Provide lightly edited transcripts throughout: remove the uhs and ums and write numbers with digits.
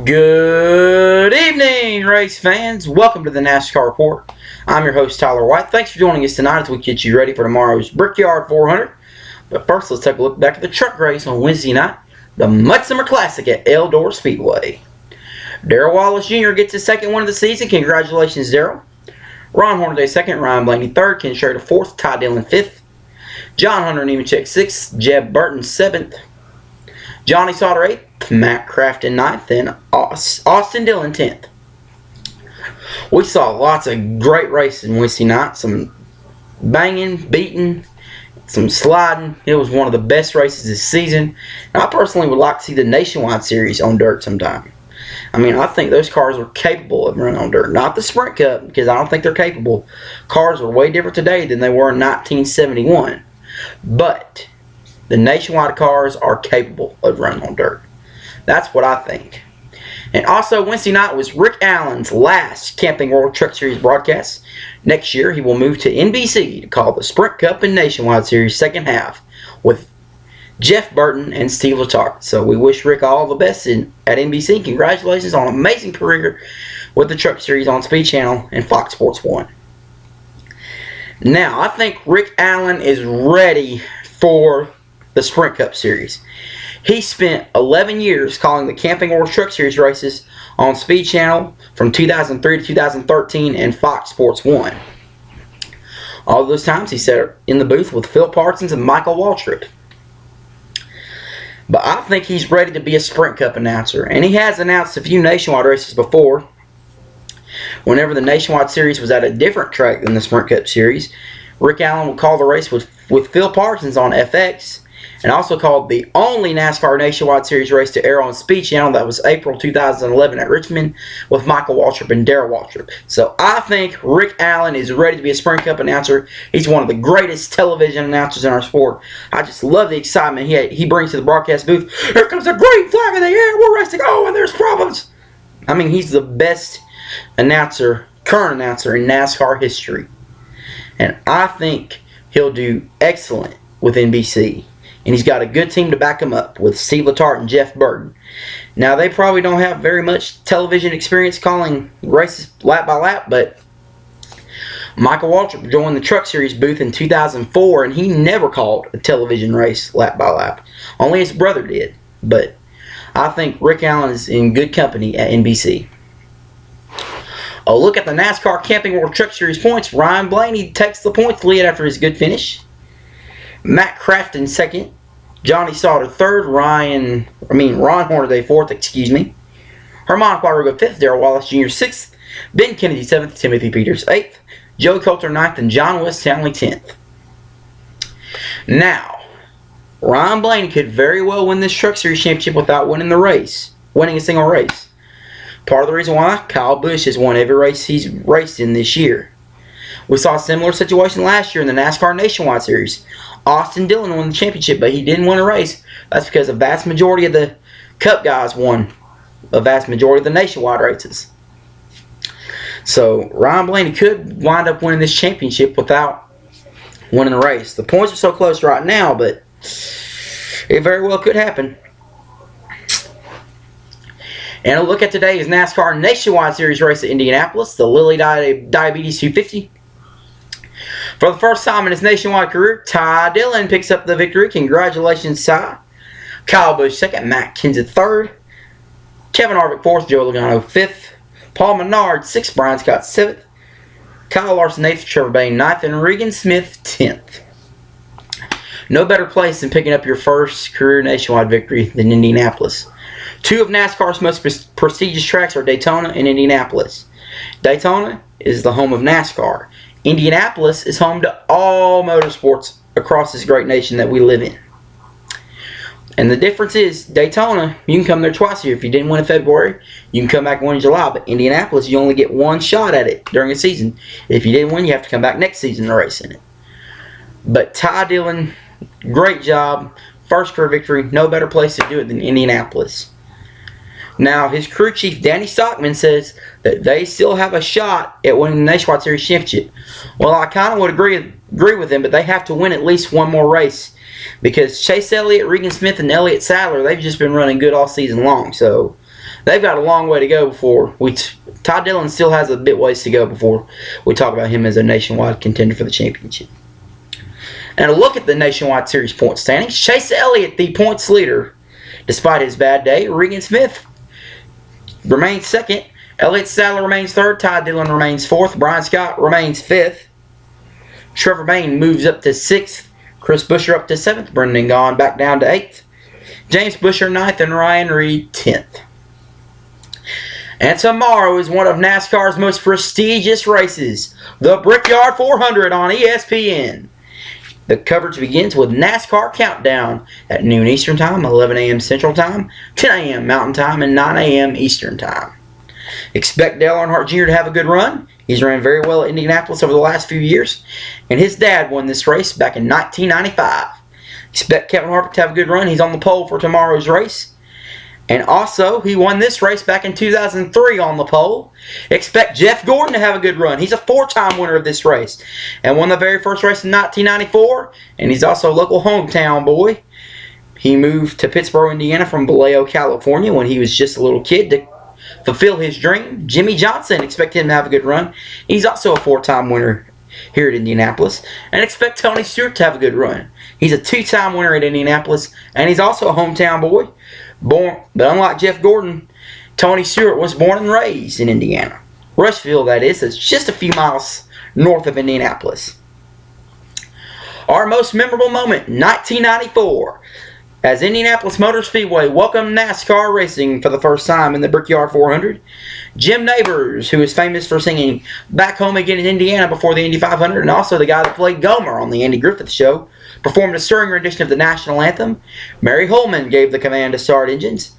Good evening, race fans. Welcome to the NASCAR Report. I'm your host, Tyler White. Thanks for joining us tonight as we get you ready for tomorrow's Brickyard 400. But first, let's take a look back at the truck race on Wednesday night, the Midsummer Classic at Eldora Speedway. Darrell Wallace Jr. gets his second win of the season. Congratulations, Darrell. Ron Hornaday second, Ryan Blaney third, Ken Schrader fourth, Ty Dillon fifth, John Hunter Nemechek sixth, Jeb Burton seventh, Johnny Sauter 8th, Matt Crafton 9th, and Austin Dillon 10th. We saw lots of great races Wednesday night. Some banging, beating, some sliding. It was one of the best races this season. And I personally would like to see the Nationwide Series on dirt sometime. I think those cars are capable of running on dirt. Not the Sprint Cup, because I don't think they're capable. Cars are way different today than they were in 1971. But the Nationwide cars are capable of running on dirt. That's what I think. And also, Wednesday night was Rick Allen's last Camping World Truck Series broadcast. Next year, he will move to NBC to call the Sprint Cup and Nationwide Series second half with Jeff Burton and Steve Letarte. So we wish Rick all the best at NBC. Congratulations on an amazing career with the Truck Series on Speed Channel and Fox Sports 1. Now, I think Rick Allen is ready for the Sprint Cup Series. He spent 11 years calling the Camping World Truck Series races on Speed Channel from 2003 to 2013 and Fox Sports 1. All those times he sat in the booth with Phil Parsons and Michael Waltrip. But I think he's ready to be a Sprint Cup announcer, and he has announced a few Nationwide races before. Whenever the Nationwide Series was at a different track than the Sprint Cup Series, Rick Allen would call the race with Phil Parsons on FX, and also called the only NASCAR Nationwide Series race to air on Speed Channel. That was April 2011 at Richmond with Michael Waltrip and Darrell Waltrip. So I think Rick Allen is ready to be a Sprint Cup announcer. He's one of the greatest television announcers in our sport. I just love the excitement he brings to the broadcast booth. Here comes a green flag in the air. We're racing. Oh, and there's problems. He's the best current announcer in NASCAR history. And I think he'll do excellent with NBC. And he's got a good team to back him up with Steve Letarte and Jeff Burton. Now, they probably don't have very much television experience calling races lap by lap, but Michael Waltrip joined the Truck Series booth in 2004, and he never called a television race lap by lap. Only his brother did. But I think Rick Allen is in good company at NBC. A look at the NASCAR Camping World Truck Series points. Ryan Blaney takes the points lead after his good finish. Matt Crafton second. Johnny Sauter third. Ron Hornaday fourth, Herman Quadriga fifth. Darrell Wallace Jr. sixth. Ben Kennedy seventh. Timothy Peters eighth. Joey Coulter ninth. And John West Townley 10th. Now, Ryan Blaney could very well win this Truck Series championship without winning a single race. Part of the reason why, Kyle Busch has won every race he's raced in this year. We saw a similar situation last year in the NASCAR Nationwide Series. Austin Dillon won the championship, but he didn't win a race. That's because a vast majority of the Cup guys won a vast majority of the Nationwide races. So Ryan Blaney could wind up winning this championship without winning a race. The points are so close right now, but it very well could happen. And a look at today's NASCAR Nationwide Series race at Indianapolis, the Lilly Diabetes 250. For the first time in his nationwide career, Ty Dillon picks up the victory. Congratulations, Ty. Kyle Busch second, Matt Kenseth third, Kevin Harvick fourth, Joe Logano fifth, Paul Menard sixth, Brian Scott seventh, Kyle Larson eighth, Trevor Bayne ninth, and Regan Smith 10th. No better place than picking up your first career nationwide victory than Indianapolis. Two of NASCAR's most prestigious tracks are Daytona and Indianapolis. Daytona is the home of NASCAR. Indianapolis is home to all motorsports across this great nation that we live in. And the difference is, Daytona, you can come there twice a year. If you didn't win in February, you can come back and win in July. But Indianapolis, you only get one shot at it during a season. If you didn't win, you have to come back next season to race in it. But Ty Dillon, great job. First career victory. No better place to do it than Indianapolis. Now, his crew chief, Danny Stockman, says that they still have a shot at winning the Nationwide Series championship. Well, I kind of would agree with him, but they have to win at least one more race. Because Chase Elliott, Regan Smith, and Elliott Sadler, they've just been running good all season long. So, they've got a long way to go before Todd Dillon still has a bit ways to go before we talk about him as a nationwide contender for the championship. And a look at the nationwide series point standings. Chase Elliott, the points leader, despite his bad day. Regan Smith remains second. Elliott Sadler remains third. Todd Dillon remains fourth. Brian Scott remains fifth. Trevor Bain moves up to sixth. Chris Buescher up to seventh. Brendan Gaughan back down to eighth. James Buescher ninth, and Ryan Reed 10th. And tomorrow is one of NASCAR's most prestigious races, the Brickyard 400 on ESPN. The coverage begins with NASCAR Countdown at noon Eastern Time, 11 a.m. Central Time, 10 a.m. Mountain Time, and 9 a.m. Eastern Time. Expect Dale Earnhardt Jr. to have a good run. He's ran very well at Indianapolis over the last few years, and his dad won this race back in 1995. Expect Kevin Harvick to have a good run. He's on the pole for tomorrow's race. And also, he won this race back in 2003 on the pole. Expect Jeff Gordon to have a good run. He's a four-time winner of this race and won the very first race in 1994. And he's also a local hometown boy. He moved to Pittsburgh, Indiana from Vallejo, California when he was just a little kid to fulfill his dream. Jimmy Johnson, expect him to have a good run. He's also a four-time winner here at Indianapolis. And expect Tony Stewart to have a good run. He's a two-time winner at Indianapolis, and he's also a hometown boy. But unlike Jeff Gordon, Tony Stewart was born and raised in Indiana. Rushville, that is. It's just a few miles north of Indianapolis. Our most memorable moment, 1994. As Indianapolis Motor Speedway welcomed NASCAR racing for the first time in the Brickyard 400, Jim Nabors, who is famous for singing Back Home Again in Indiana before the Indy 500, and also the guy that played Gomer on the Andy Griffith Show, performed a stirring rendition of the national anthem. Mary Holman gave the command to start engines.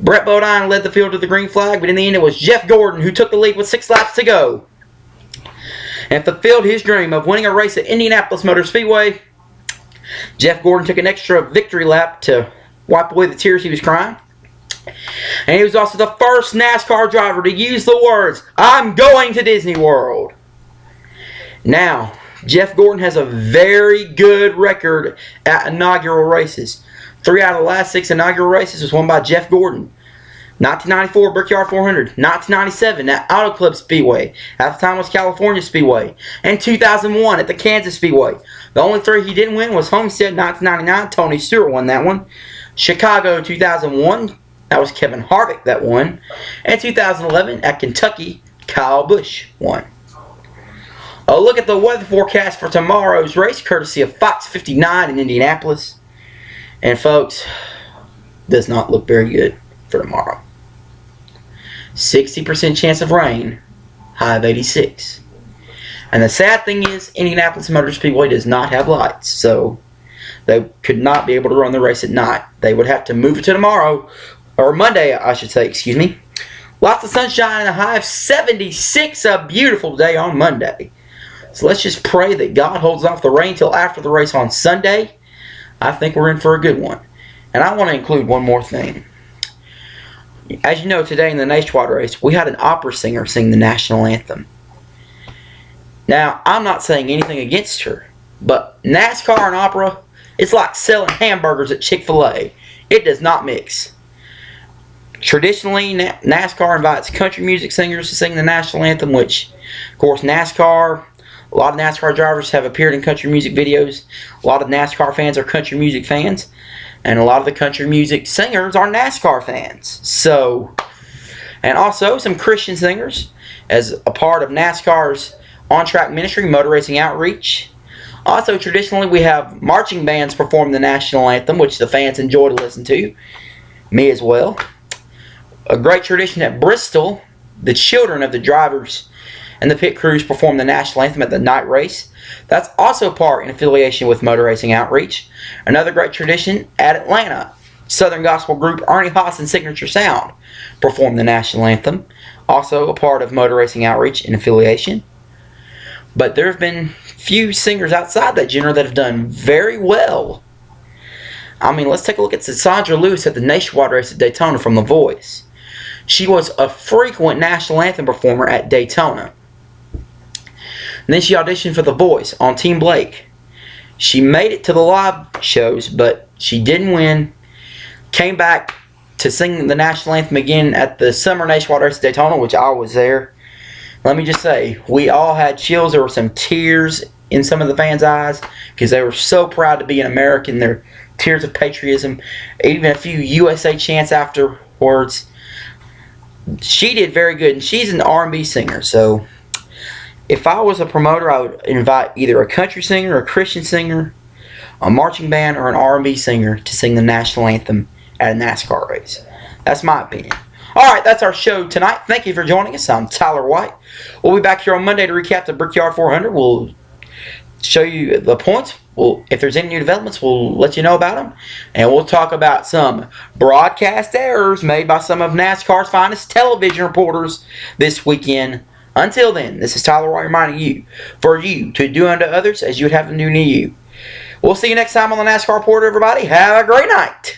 Brett Bodine led the field to the green flag, but in the end it was Jeff Gordon who took the lead with 6 laps to go and fulfilled his dream of winning a race at Indianapolis Motor Speedway. Jeff Gordon took an extra victory lap to wipe away the tears he was crying. And he was also the first NASCAR driver to use the words, "I'm going to Disney World." Now, Jeff Gordon has a very good record at inaugural races. 3 out of the last 6 inaugural races was won by Jeff Gordon. 1994 Brickyard 400, 1997 at Auto Club Speedway, at the time was California Speedway, and 2001 at the Kansas Speedway. The only 3 he didn't win was Homestead 1999, Tony Stewart won that one. Chicago 2001, that was Kevin Harvick that won. And 2011 at Kentucky, Kyle Busch won. A look at the weather forecast for tomorrow's race, courtesy of Fox 59 in Indianapolis. And folks, does not look very good for tomorrow. 60% chance of rain, high of 86. And the sad thing is, Indianapolis Motor Speedway does not have lights, so they could not be able to run the race at night. They would have to move it to tomorrow, or Monday, I should say, excuse me. Lots of sunshine and a high of 76, a beautiful day on Monday. So let's just pray that God holds off the rain till after the race on Sunday. I think we're in for a good one. And I want to include one more thing. As you know, today in the nationwide race, we had an opera singer sing the national anthem. Now, I'm not saying anything against her, but NASCAR and opera, it's like selling hamburgers at Chick-fil-A. It does not mix. Traditionally, NASCAR invites country music singers to sing the national anthem, which, of course, NASCAR, a lot of NASCAR drivers have appeared in country music videos. A lot of NASCAR fans are country music fans. And a lot of the country music singers are NASCAR fans. So, and also some Christian singers as a part of NASCAR's on-track ministry, Motor Racing Outreach. Also, traditionally, we have marching bands perform the national anthem, which the fans enjoy to listen to. Me as well. A great tradition at Bristol, the children of the drivers and the pit crews perform the national anthem at the night race. That's also part in affiliation with Motor Racing Outreach. Another great tradition at Atlanta, Southern Gospel group Ernie Haas and Signature Sound perform the national anthem. Also a part of Motor Racing Outreach in affiliation. But there have been few singers outside that genre that have done very well. I mean, let's take a look at Sandra Lewis at the nationwide race at Daytona from The Voice. She was a frequent national anthem performer at Daytona. And then she auditioned for The Voice on Team Blake. She made it to the live shows, but she didn't win. Came back to sing the national anthem again at the Summer Nationwide Race at Daytona, which I was there. Let me just say, we all had chills. There were some tears in some of the fans' eyes because they were so proud to be an American. Their tears of patriotism. Even a few USA chants afterwards. She did very good, and she's an R&B singer. So if I was a promoter, I would invite either a country singer, a Christian singer, a marching band, or an R&B singer to sing the national anthem at a NASCAR race. That's my opinion. Alright, that's our show tonight. Thank you for joining us. I'm Tyler White. We'll be back here on Monday to recap the Brickyard 400. We'll show you the points. If there's any new developments, we'll let you know about them. And we'll talk about some broadcast errors made by some of NASCAR's finest television reporters this weekend. Until then, this is Tyler White reminding you, for you to do unto others as you would have them do to you. We'll see you next time on the NASCAR Reporter, everybody. Have a great night.